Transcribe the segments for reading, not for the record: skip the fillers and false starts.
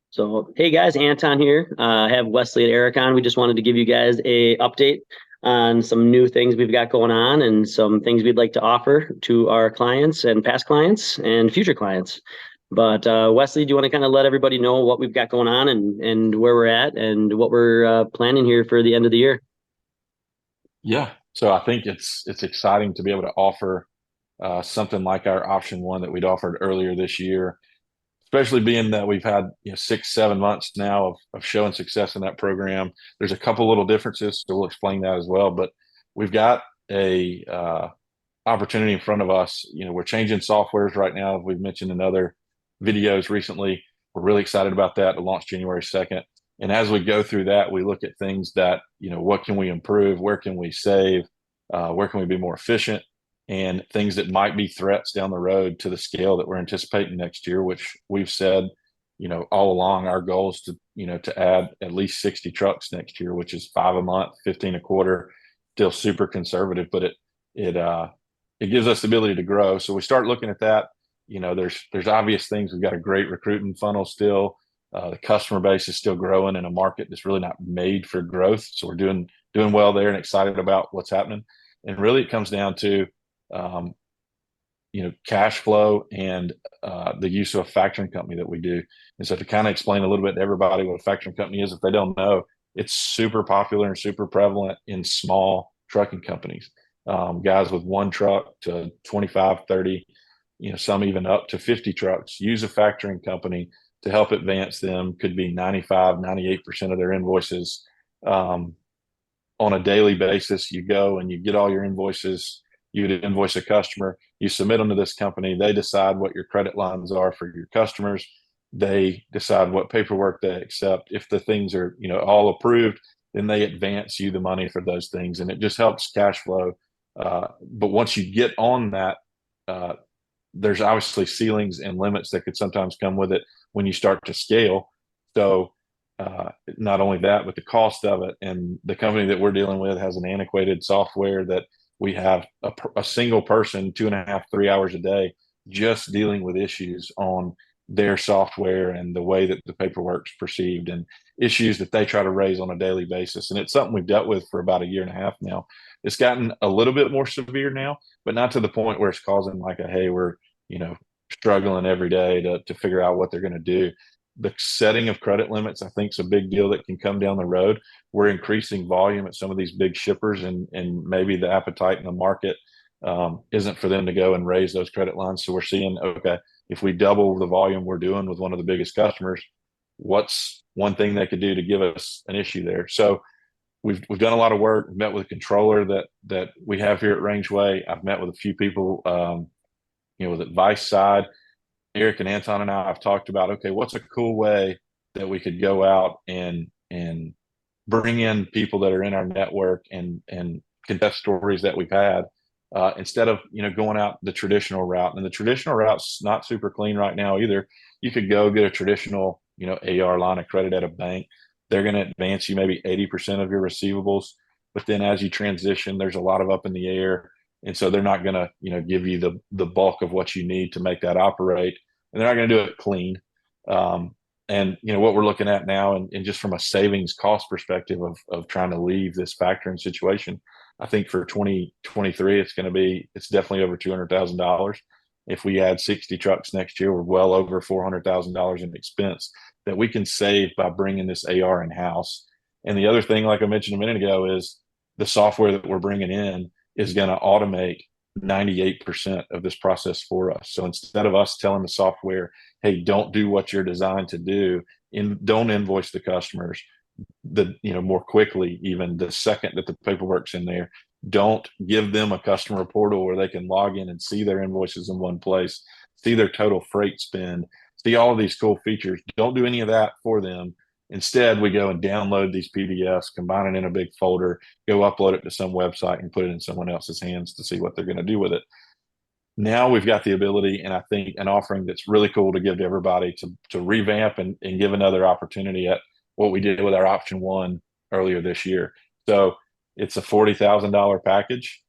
So, hey guys, Anton here. I have Wesley and Eric on. We just wanted to give you guys a update on some new things we've got going on and some things we'd like to offer to our clients and past clients and future clients. But Wesley, do you want to kind of let everybody know what we've got going on and where we're at and what we're planning here for the end of the year? Yeah. So I think it's exciting to be able to offer something like our option one that we'd offered earlier this year, especially being that we've had 6, 7 months now of showing success in that program. There's a couple little differences, so we'll explain that as well. But we've got a opportunity in front of us. We're changing softwares right now. We've mentioned in other videos recently. We're really excited about that to launch January 2nd. And as we go through that, we look at things that, what can we improve? Where can we save? Where can we be more efficient? And things that might be threats down the road to the scale that we're anticipating next year, which we've said, all along, our goal is to add at least 60 trucks next year, which is 5 a month, 15 a quarter. Still super conservative, but it gives us the ability to grow. So we start looking at that. There's obvious things. We've got a great recruiting funnel still. The customer base is still growing in a market that's really not made for growth. So we're doing well there and excited about what's happening. And really, it comes down to um, cash flow and the use of a factoring company that we do. And so to kind of explain a little bit to everybody what a factoring company is, if they don't know, it's super popular and super prevalent in small trucking companies. Guys with one truck to 25, 30, some even up to 50 trucks use a factoring company to help advance them. Could be 95, 98% of their invoices. On a daily basis, you go and you get all your invoices. You would invoice a customer, you submit them to this company. They decide what your credit lines are for your customers. They decide what paperwork they accept. If the things are, all approved, then they advance you the money for those things, and it just helps cash flow. But once you get on that, there's obviously ceilings and limits that could sometimes come with it when you start to scale. So not only that, but the cost of it. And the company that we're dealing with has an antiquated software that we have a single person 2.5, 3 hours a day just dealing with issues on their software and the way that the paperwork's perceived and issues that they try to raise on a daily basis. And it's something we've dealt with for about a year and a half now. It's gotten a little bit more severe now, but not to the point where it's causing like hey, we're, struggling every day to figure out what they're going to do. The setting of credit limits, I think, is a big deal that can come down the road. We're increasing volume at some of these big shippers, and maybe the appetite in the market isn't for them to go and raise those credit lines. So we're seeing, okay, if we double the volume we're doing with one of the biggest customers, what's one thing they could do to give us an issue there? So we've done a lot of work. We've met with a controller that we have here at Rangeway. I've met with a few people, with advice side. Eric and Anton and I have talked about, okay, what's a cool way that we could go out and bring in people that are in our network and contest stories that we've had, instead of going out the traditional route. And the traditional route's not super clean right now either. You could go get a traditional AR line of credit at a bank. They're going to advance you maybe 80% of your receivables, but then as you transition, there's a lot of up in the air. And so they're not going to give you the bulk of what you need to make that operate, and they're not going to do it clean. And what we're looking at now, and just from a savings cost perspective of trying to leave this factoring situation, I think for 2023 it's definitely over $200,000. If we add 60 trucks next year, we're well over $400,000 in expense that we can save by bringing this AR in house. And the other thing, like I mentioned a minute ago, is the software that we're bringing in is going to automate 98% of this process for us. So instead of us telling the software, hey, don't do what you're designed to do, don't invoice the customers more quickly, even the second that the paperwork's in there, don't give them a customer portal where they can log in and see their invoices in one place, see their total freight spend, see all of these cool features. Don't do any of that for them. Instead, we go and download these PDFs, combine it in a big folder, go upload it to some website and put it in someone else's hands to see what they're going to do with it. Now we've got the ability, and I think an offering that's really cool to give to everybody to revamp and give another opportunity at what we did with our option one earlier this year. So it's a $40,000 package.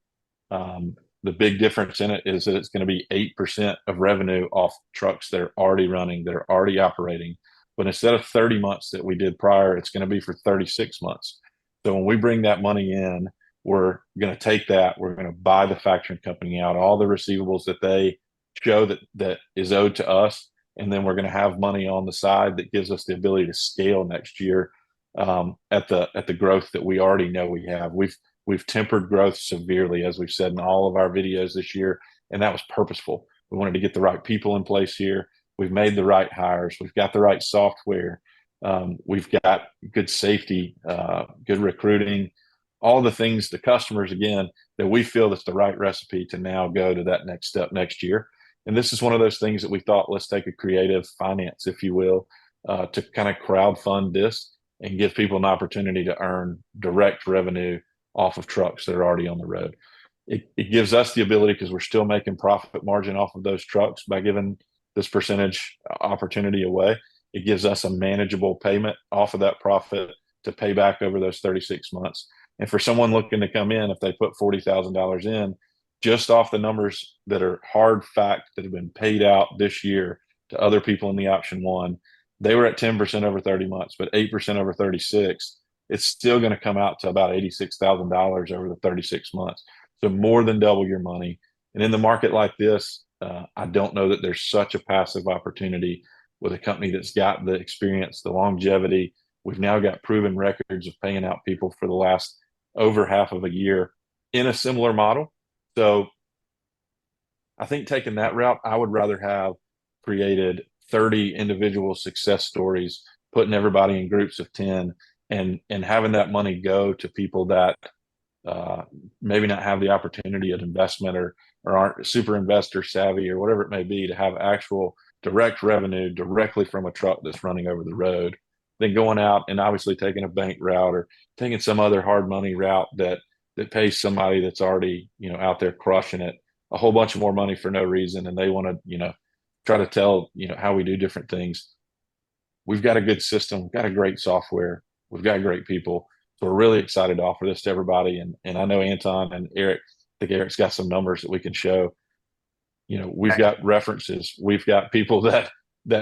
the big difference in it is that it's going to be 8% of revenue off trucks that are already running, that are already operating. But instead of 30 months that we did prior, it's going to be for 36 months. So when we bring that money in, we're going to take that, we're going to buy the factoring company out, all the receivables that they show that is owed to us. And then we're going to have money on the side that gives us the ability to scale next year at the growth that we already know we have. We've tempered growth severely, as we've said in all of our videos this year, and that was purposeful. We wanted to get the right people in place here. We've made the right hires. We've got the right software. We've got good safety, good recruiting, all the things, the customers, again, that we feel that's the right recipe to now go to that next step next year. And this is one of those things that we thought, let's take a creative finance, if you will, to kind of crowdfund this and give people an opportunity to earn direct revenue off of trucks that are already on the road. It gives us the ability, because we're still making profit margin off of those trucks by giving this percentage opportunity away. It gives us a manageable payment off of that profit to pay back over those 36 months. And for someone looking to come in, if they put $40,000 in, just off the numbers that are hard fact that have been paid out this year to other people in the option one, they were at 10% over 30 months, but 8% over 36. It's still going to come out to about $86,000 over the 36 months. So more than double your money. And in the market like this, I don't know that there's such a passive opportunity with a company that's got the experience, the longevity. We've now got proven records of paying out people for the last over half of a year in a similar model. So I think taking that route, I would rather have created 30 individual success stories, putting everybody in groups of 10, and having that money go to people that maybe not have the opportunity of investment or aren't super investor savvy or whatever it may be, to have actual direct revenue directly from a truck that's running over the road, than going out and obviously taking a bank route or taking some other hard money route that pays somebody that's already, out there crushing it a whole bunch of more money for no reason. And they want to, try to tell, how we do different things. We've got a good system. We've got a great software. We've got great people. So we're really excited to offer this to everybody. And I know Anton and Eric, I think Eric's got some numbers that we can show. We've got references. We've got people that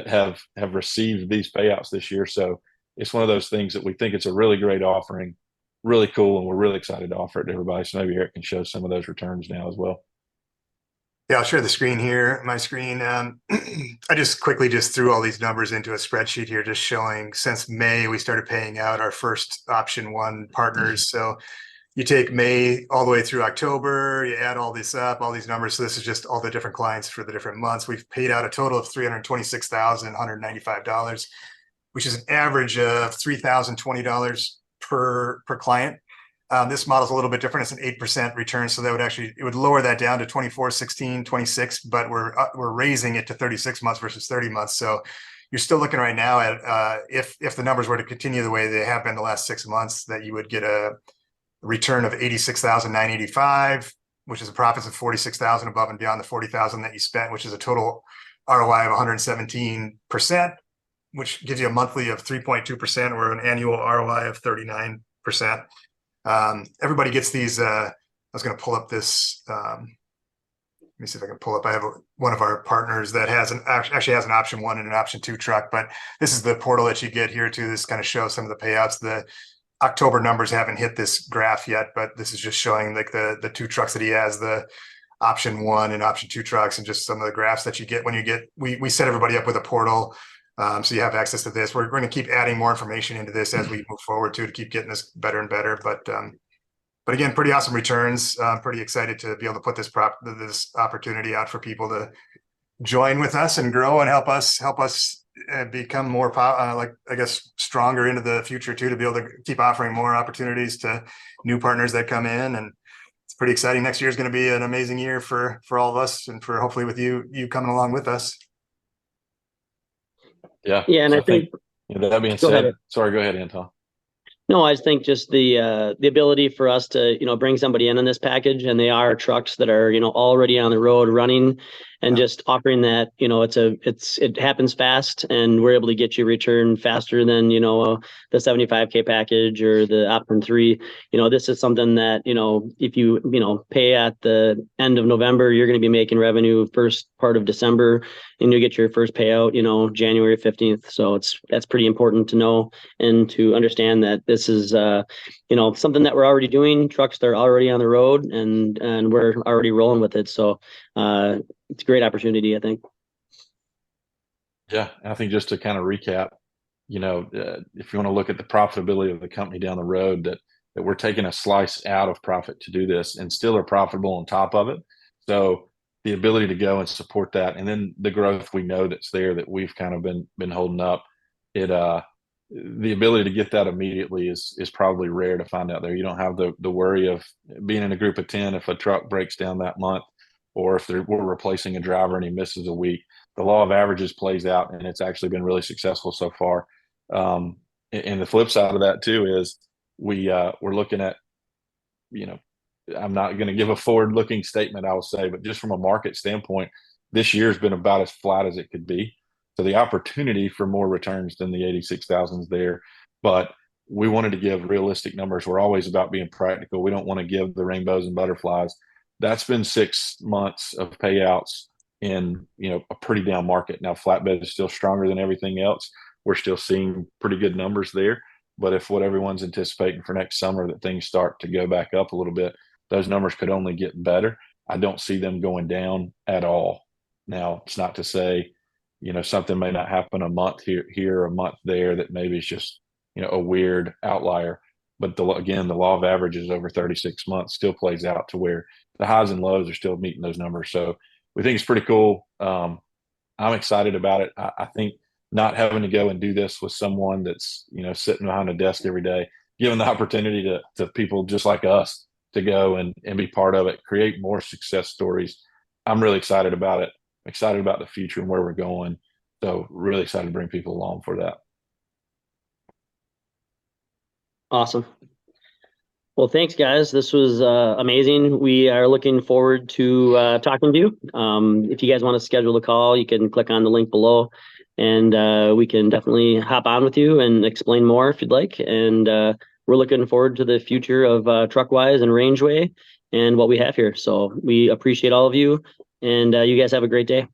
have received these payouts this year. So it's one of those things that we think it's a really great offering, really cool, and we're really excited to offer it to everybody. So maybe Eric can show some of those returns now as well. Yeah, I'll share the screen here, my screen. I just quickly threw all these numbers into a spreadsheet here, just showing since May, we started paying out our first option one partners. So you take May all the way through October, you add all this up, all these numbers. So this is just all the different clients for the different months. We've paid out a total of $326,195, which is an average of $3,020 per client. This model is a little bit different. It's an 8% return. So it would lower that down to 24, 16, 26, but we're raising it to 36 months versus 30 months. So you're still looking right now at, if the numbers were to continue the way they have been the last 6 months, that you would get a return of 86,985, which is a profit of 46,000 above and beyond the 40,000 that you spent, which is a total ROI of 117%, which gives you a monthly of 3.2% or an annual ROI of 39%. Everybody gets these. I was going to pull up this. Let me see if I can pull up. I have one of our partners that actually has an option one and an option two truck, but this is the portal that you get here too. This kind of shows some of the payouts. The October numbers haven't hit this graph yet, but this is just showing like the two trucks that he has, the option one and option two trucks, and just some of the graphs that you get when you get. We set everybody up with a portal. So you have access to this. We're going to keep adding more information into this as we move forward to keep getting this better and better. But again, pretty awesome returns. Pretty excited to be able to put this opportunity out for people to join with us and grow and help us become more stronger into the future too, to be able to keep offering more opportunities to new partners that come in. And it's pretty exciting. Next year is going to be an amazing year for all of us, and for hopefully with you coming along with us. Yeah. And so I think that being said, sorry, go ahead, Anton. No, I think just the ability for us to, bring somebody in on this package, and they are trucks that are, already on the road running, and just offering that, it happens fast, and we're able to get you return faster than, the 75K package or the option 3. This is something that, if you, pay at the end of November, you're going to be making revenue first part of December, and you get your first payout, January 15th. So that's pretty important to know and to understand that this is, something that we're already doing. Trucks that are already on the road, and we're already rolling with it. So it's a great opportunity, I think. Yeah, I think just to kind of recap, if you want to look at the profitability of the company down the road, that we're taking a slice out of profit to do this and still are profitable on top of it. So the ability to go and support that, and then the growth we know that's there that we've kind of been holding up, the ability to get that immediately is probably rare to find out there. You don't have the worry of being in a group of 10 if a truck breaks down that month, or if we're replacing a driver and he misses a week. The law of averages plays out, and it's actually been really successful so far. And the flip side of that too is we're looking at, I'm not going to give a forward-looking statement, I will say, but just from a market standpoint, this year's been about as flat as it could be. So the opportunity for more returns than the 86,000 is there, but we wanted to give realistic numbers. We're always about being practical. We don't want to give the rainbows and butterflies. That's been 6 months of payouts in, a pretty down market. Now flatbed is still stronger than everything else. We're still seeing pretty good numbers there. But if what everyone's anticipating for next summer, that things start to go back up a little bit, those numbers could only get better. I don't see them going down at all. Now, it's not to say, something may not happen a month here, a month there, that maybe it's just, a weird outlier. But again, the law of averages over 36 months still plays out to where the highs and lows are still meeting those numbers. So we think it's pretty cool. I'm excited about it. I think not having to go and do this with someone that's, sitting behind a desk every day, giving the opportunity to people just like us to go and be part of it, create more success stories. I'm really excited about it. Excited about the future and where we're going. So really excited to bring people along for that. Awesome. Well, thanks, guys. This was amazing. We are looking forward to talking to you. If you guys want to schedule a call, you can click on the link below, and we can definitely hop on with you and explain more if you'd like. And we're looking forward to the future of Truckwise and Rangeway and what we have here. So we appreciate all of you, and you guys have a great day.